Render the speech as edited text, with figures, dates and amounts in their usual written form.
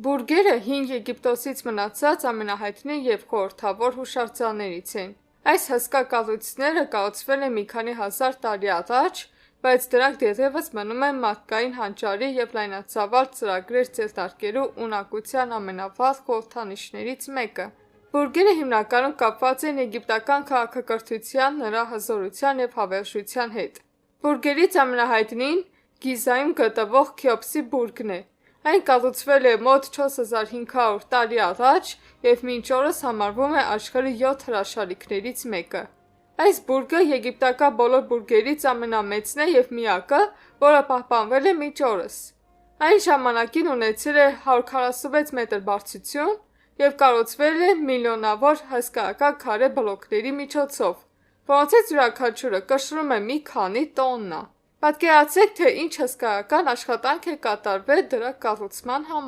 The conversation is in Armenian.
Բուրգերը հին Եգիպտոսից մնացած ամենահայտնի և խորհրդավոր հուշարձաններից են։ Այս հսկա կառույցները կառուցվել են մի քանի հազար տարի առաջ, բայց դրանք դեռևս մնում են մարդկային հանճարի և լայնածավալ ծրագրեր ձեռնարկելու ունակության ամենավառ խորհրդանիշներից մեկը։ Բուրգերը հիմնականում կապված են եգիպտական քաղաքակրթության, նրա հզորության և հավերժության հետ։ Բուրգերից ամենահայտնին Գիզայում գտնվող Քեոպսի բուրգն է։ Այն կառուցվել է մոտ 4500 տարի առաջ և մինչ օրս համարվում է աշխարհի 7 հրաշալիքներից մեկը։ Այս բուրգը եգիպտական բոլոր բուրգերից ամենամեծն է և միակը, որը պահպանվել է մինչ օրս։ Այն ժամանակին ունեցել է 146 մետր բարձրություն և կառուցվել է միլիոնավոր հսկայական քարե բլոկների միջոցով, որոնցից յուրաքանչյուրը կշռում է մի քանի տոննա։ Պատկերացրեք, թե ինչ հսկայական աշխատանք է կատարվել դրա կառուցման համար։